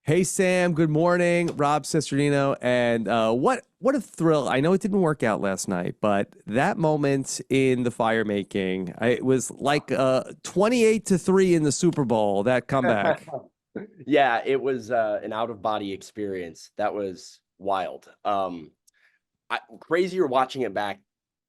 Hey Sam, good morning. Rob Cesternino, and what a thrill! I know it didn't work out last night, but that moment in the fire making, it was like 28-3 in the Super Bowl. That comeback. Yeah, it was an out of body experience. That was wild. Crazier watching it back,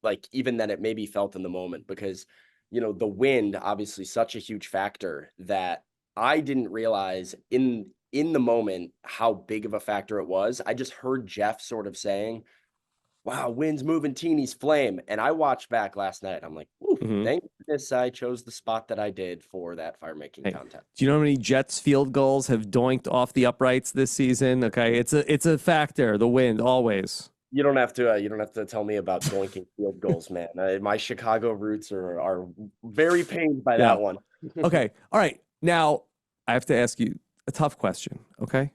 like even than it maybe felt in the moment, because the wind obviously such a huge factor that I didn't realize in the moment how big of a factor it was. I just heard Jeff sort of saying, "Wow, wind's moving teeny's flame," and I watched back last night. I'm like, "Ooh, Hmm. thank goodness I chose the spot that I did for that fire making Hey, contest." do you know how many Jets field goals have doinked off the uprights this season? Okay, it's a factor. The wind always. You don't have to tell me about doinking field goals, man. My Chicago roots are very pained by Yeah. that one. Okay. All right. Now I have to ask you a tough question. Okay.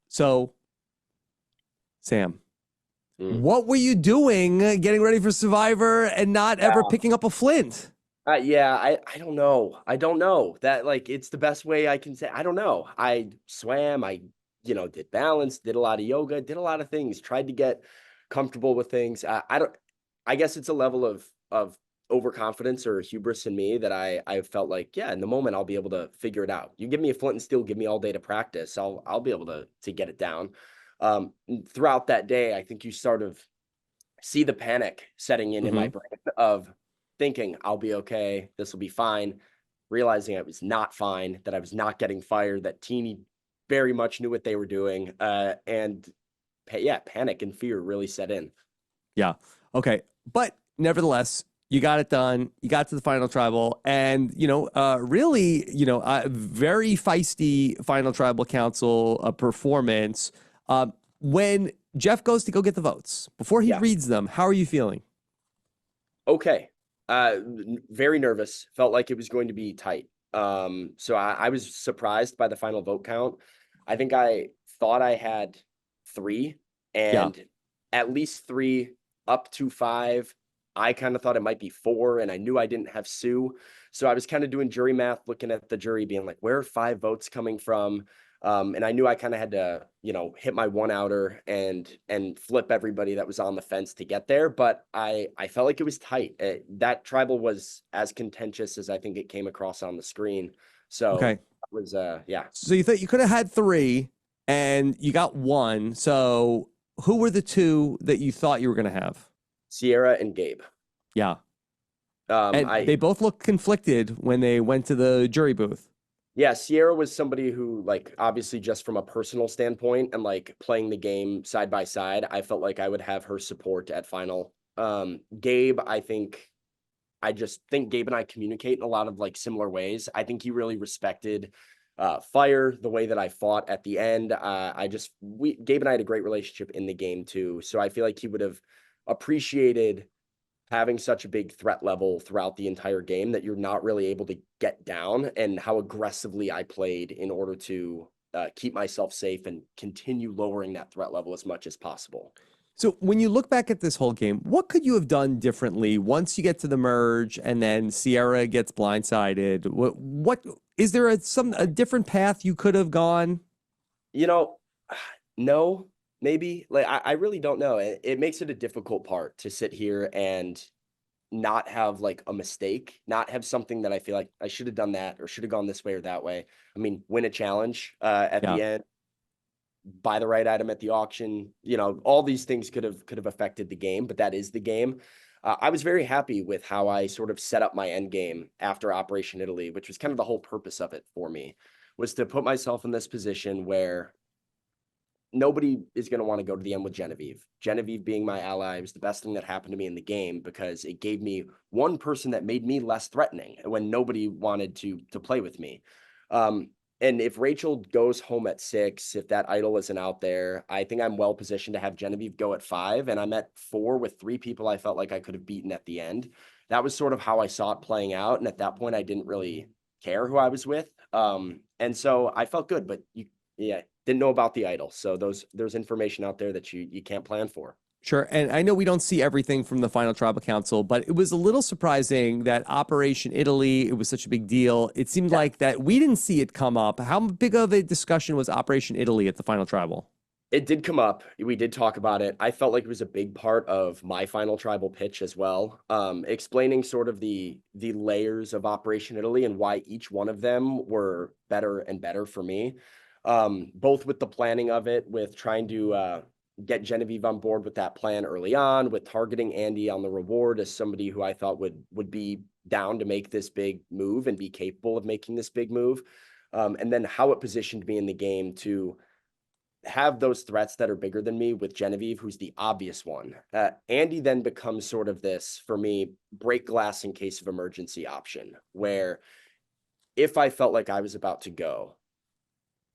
So, Sam. Mm. What were you doing getting ready for Survivor and not ever Yeah. picking up a flint? Yeah, I don't know. I don't know. That like it's the best way I can say. I don't know. I swam, did balance, did a lot of yoga, did a lot of things, tried to get comfortable with things. I don't I guess it's a level of overconfidence or hubris in me that I felt like, yeah, in the moment I'll be able to figure it out. You give me a flint and steel, give me all day to practice. I'll be able to get it down. Throughout that day, I think you sort of see the panic setting in my Hmm. brain of thinking I'll be okay, this will be fine, realizing I was not fine, that I was not getting fired, that Teeny very much knew what they were doing, and yeah, panic and fear really set in. Yeah. Okay. But nevertheless, you got it done. You got to the final tribal, and really, very feisty final tribal council performance. When Jeff goes to go get the votes, before he Yeah. reads them, how are you feeling? Okay. Very nervous. Felt like it was going to be tight. So I was surprised by the final vote count. I think I thought I had three, Yeah. and at least three up to five. I kind of thought it might be four, and I knew I didn't have Sue. So I was kind of doing jury math, looking at the jury, being like, where are five votes coming from? And I knew I kind of had to, hit my one outer and flip everybody that was on the fence to get there. But I felt like it was tight. That tribal was as contentious as I think it came across on the screen. So Okay. it was yeah, So you thought you could have had three, and you got one. So who were the two that you thought you were going to have? Sierra and Gabe. Yeah. Um, And I they both looked conflicted when they went to the jury booth. Yeah, Sierra was somebody who, like, obviously just from a personal standpoint and like playing the game side by side, I felt like I would have her support at final. Gabe, I just think Gabe and I communicate in a lot of like similar ways. I think he really respected fire, the way that I fought at the end. Gabe and I had a great relationship in the game too. So I feel like he would have appreciated having such a big threat level throughout the entire game that you're not really able to get down, and how aggressively I played in order to keep myself safe and continue lowering that threat level as much as possible. So when you look back at this whole game, what could you have done differently once you get to the merge and then Sierra gets blindsided? What is there a different path you could have gone? You know, no, maybe like I really don't know. It makes it a difficult part to sit here and not have like a mistake, not have something that I feel like I should have done that or should have gone this way or that way. I mean, win a challenge at Yeah. the end, buy the right item at the auction. All these things could have affected the game, but that is the game. I was very happy with how I sort of set up my end game after Operation Italy, which was kind of the whole purpose of it for me, was to put myself in this position where nobody is going to want to go to the end with Genevieve. Genevieve being my ally was the best thing that happened to me in the game, because it gave me one person that made me less threatening when nobody wanted to play with me. And if Rachel goes home at 6, if that idol isn't out there, I think I'm well positioned to have Genevieve go at 5. And I'm at 4 with 3 people I felt like I could have beaten at the end. That was sort of how I saw it playing out. And at that point, I didn't really care who I was with. And so I felt good, but yeah, didn't know about the idol. So there's information out there that you can't plan for. Sure. And I know we don't see everything from the final tribal council, but it was a little surprising that Operation Italy, it was such a big deal. It seemed Yeah. like that we didn't see it come up. How big of a discussion was Operation Italy at the final tribal? It did come up. We did talk about it. I felt like it was a big part of my final tribal pitch as well, explaining sort of the layers of Operation Italy and why each one of them were better and better for me. Both with the planning of it, with trying to get Genevieve on board with that plan early on, with targeting Andy on the reward as somebody who I thought would be down to make this big move and be capable of making this big move, and then how it positioned me in the game to have those threats that are bigger than me with Genevieve, who's the obvious one. Andy then becomes sort of this, for me, break glass in case of emergency option, where if I felt like I was about to go,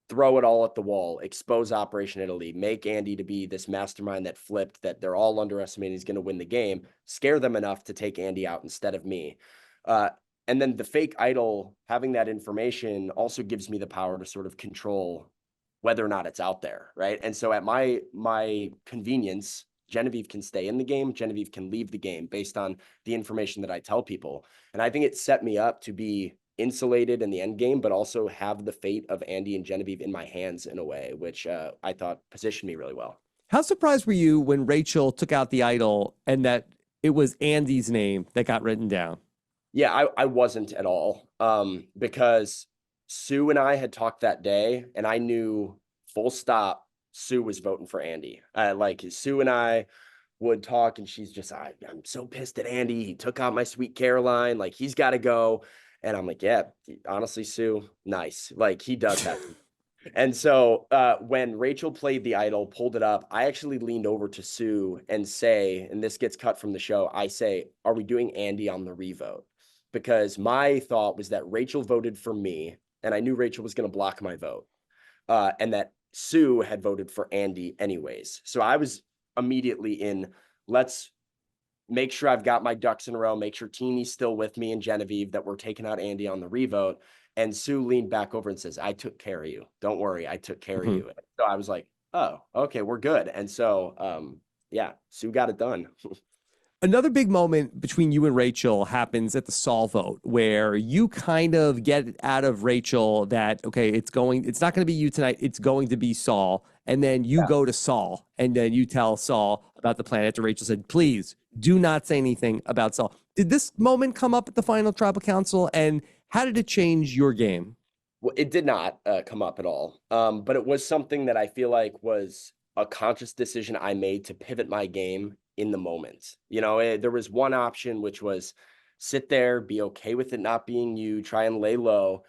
throw it all at the wall, expose Operation Italy, make Andy to be this mastermind that flipped, that they're all underestimating he's going to win the game, scare them enough to take Andy out instead of me. And then the fake idol, having that information also gives me the power to sort of control whether or not it's out there, right? And so at my convenience, Genevieve can stay in the game, Genevieve can leave the game based on the information that I tell people. And I think it set me up to be insulated in the end game, but also have the fate of Andy and Genevieve in my hands in a way, which I thought positioned me really well. How surprised were you when Rachel took out the idol and that it was Andy's name that got written down? Yeah, I wasn't at all, because Sue and I had talked that day, and I knew full stop Sue was voting for Andy. Like Sue and I would talk, and she's just, I'm so pissed at Andy. He took out my sweet Caroline. Like he's got to go. And I'm like, yeah, honestly, Sue, nice. Like he does that. And so when Rachel played the idol, pulled it up, I actually leaned over to Sue and say, and this gets cut from the show, I say, are we doing Andy on the revote? Because my thought was that Rachel voted for me, and I knew Rachel was going to block my vote, and that Sue had voted for Andy anyways. So I was immediately in, let's make sure I've got my ducks in a row, make sure Teeny's still with me and Genevieve, that we're taking out Andy on the revote. And Sue leaned back over and says, I took care of you. Don't worry, I took care of you. So I was like, oh, okay, we're good. And so, yeah, Sue got it done. Another big moment between you and Rachel happens at the Saul vote, where you kind of get out of Rachel that, okay, it's not going to be you tonight. It's going to be Saul. And then you go to Saul and then you tell Saul about the plan after Rachel said, please do not say anything about Saul. Did this moment come up at the final tribal council, and how did it change your game? Well, it did not come up at all. But it was something that I feel like was a conscious decision I made to pivot my game in the moment. You know, there was one option, which was sit there, be okay with it not being you, try and lay low.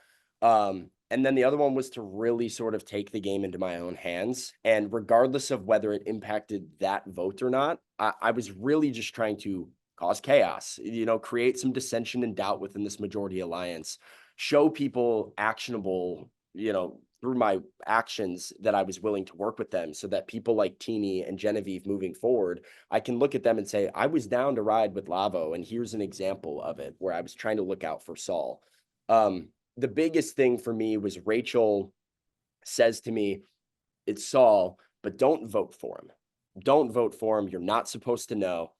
And then the other one was to really sort of take the game into my own hands. And regardless of whether it impacted that vote or not, I was really just trying to cause chaos, you know, create some dissension and doubt within this majority alliance, show people actionable, you know, through my actions that I was willing to work with them, so that people like Teeny and Genevieve moving forward, I can look at them and say, I was down to ride with Lavo, and here's an example of it where I was trying to look out for Saul. The biggest thing for me was Rachel says to me, it's Saul, but don't vote for him. Don't vote for him. You're not supposed to know.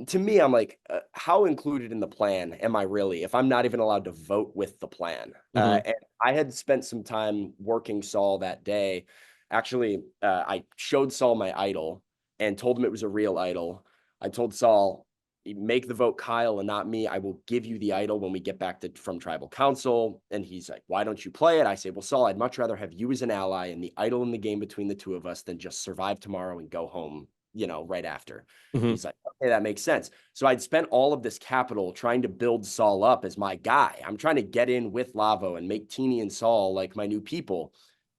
To me, I'm like, how included in the plan am I really if I'm not even allowed to vote with the plan? And I had spent some time working Saul that day. Actually, I showed Saul my idol and told him it was a real idol. I told Saul, make the vote Kyle and not me. I will give you the idol when we get back from tribal council. And he's like, why don't you play it? I say, well, Saul, I'd much rather have you as an ally and the idol in the game between the two of us than just survive tomorrow and go home, you know, right after. He's like, okay, that makes sense. So I'd spent all of this capital trying to build Saul up as my guy. I'm trying to get in with Lavo and make Teeny and Saul like my new people.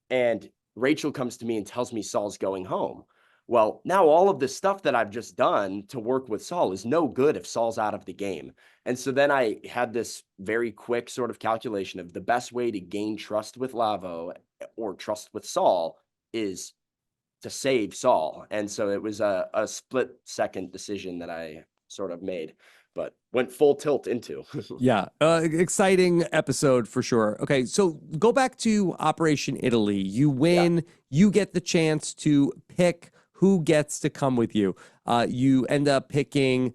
And Rachel comes to me and tells me Saul's going home. Well, now all of this stuff that I've just done to work with Saul is no good if Saul's out of the game. And so then I had this very quick sort of calculation of the best way to gain trust with Lavo or trust with Saul is to save Saul. And so it was a split second decision that I sort of made, but went full tilt into. Yeah. Exciting episode for sure. Okay. So go back to Operation Italy. You win, you get the chance to pick who gets to come with you. You end up picking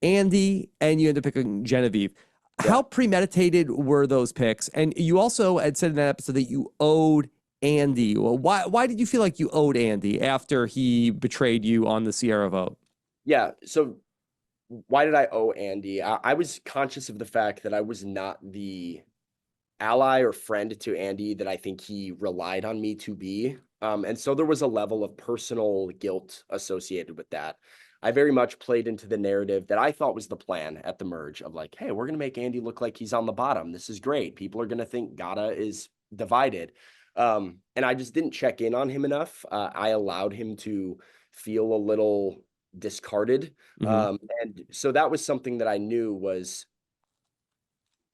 Andy, and you end up picking Genevieve. Yeah. How premeditated were those picks? And you also had said in that episode that you owed Andy. Well, why did you feel like you owed Andy after he betrayed you on the Sierra vote? Yeah. So why did I owe Andy? I was conscious of the fact that I was not the ally or friend to Andy that I think he relied on me to be. And so there was a level of personal guilt associated with that. I very much played into the narrative that I thought was the plan at the merge of like, hey, we're going to make Andy look like he's on the bottom. This is great. People are going to think Gata is divided. And I just didn't check in on him enough. I allowed him to feel a little discarded. And so that was something that I knew was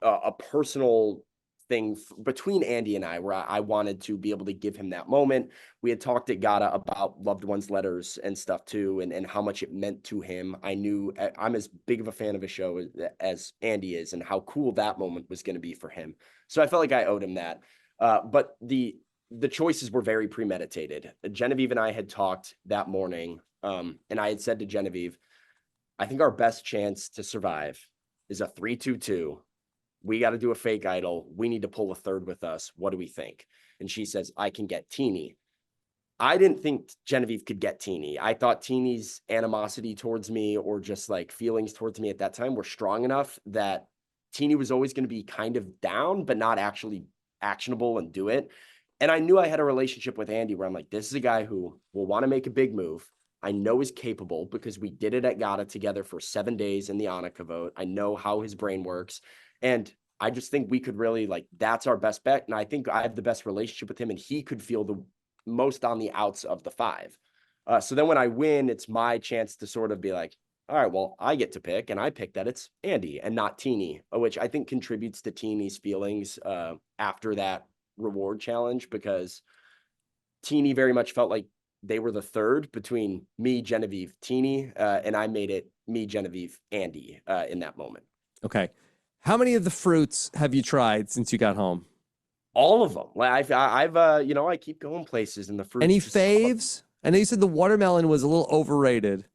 a personal thing between Andy and I, where I wanted to be able to give him that moment. We had talked at Gata about loved ones letters and stuff too, and how much it meant to him. I knew I'm as big of a fan of a show as Andy is, and how cool that moment was going to be for him. So I felt like I owed him that. But the choices were very premeditated. Genevieve and I had talked that morning, and I had said to Genevieve, I think our best chance to survive is a 3-2-2. We got to do a fake idol. We need to pull a third with us. What do we think? And she says, I can get Teeny. I didn't think Genevieve could get Teeny. I thought Teeny's animosity towards me, or just like feelings towards me at that time, were strong enough that Teeny was always going to be kind of down, but not actually actionable and do it. And I knew I had a relationship with Andy where I'm like, this is a guy who will want to make a big move. I know is capable because we did it at Gata together for 7 days in the Annika vote. I know how his brain works. And I just think we could really, like, that's our best bet. And I think I have the best relationship with him, and he could feel the most on the outs of the 5. So then when I win, it's my chance to sort of be like, all right, well, I get to pick, and I pick that it's Andy and not Teeny, which I think contributes to Teeny's feelings after that reward challenge, because Teeny very much felt like they were the third between me, Genevieve, Teeny, and I made it me, Genevieve, Andy in that moment. Okay. How many of the fruits have you tried since you got home? All of them. Like I've you know, I keep going places in the fruits. Any faves? I know you said the watermelon was a little overrated.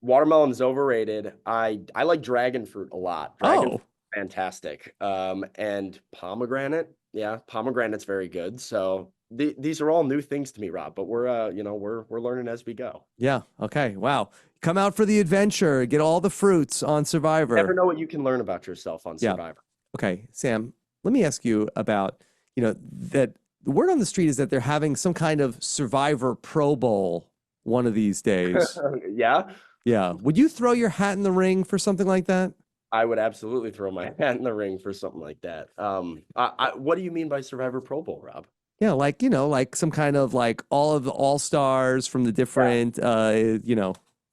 Watermelon's overrated. I like dragon fruit a lot. Dragon fruit, fantastic. And pomegranate. Yeah, pomegranate's very good. So these are all new things to me, Rob, but we're you know, we're learning as we go. Yeah. Okay. Wow. Come out for the adventure. Get all the fruits on Survivor. You never know what you can learn about yourself on Survivor. Okay, Sam, let me ask you about, that the word on the street is that they're having some kind of Survivor Pro Bowl one of these days. Yeah. Yeah. Would you throw your hat in the ring for something like that? I would absolutely throw my hat in the ring for something like that. What do you mean by Survivor Pro Bowl, Rob? Yeah, like, like some kind of like all of the all-stars from the different,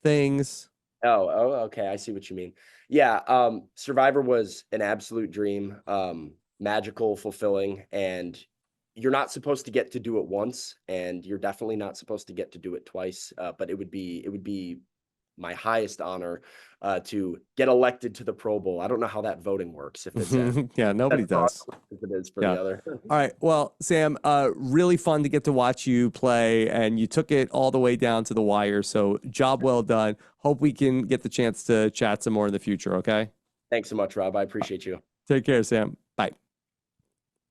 things. Oh, okay. I see what you mean. Yeah. Survivor was an absolute dream, magical, fulfilling, and you're not supposed to get to do it once, and you're definitely not supposed to get to do it twice. But it would be my highest honor to get elected to the Pro Bowl. I don't know how that voting works. If it's yeah, nobody does. If it is for the other. All right. Well, Sam, really fun to get to watch you play, and you took it all the way down to the wire. So job well done. Hope we can get the chance to chat some more in the future. Okay. Thanks so much, Rob. I appreciate you. Take care, Sam. Bye.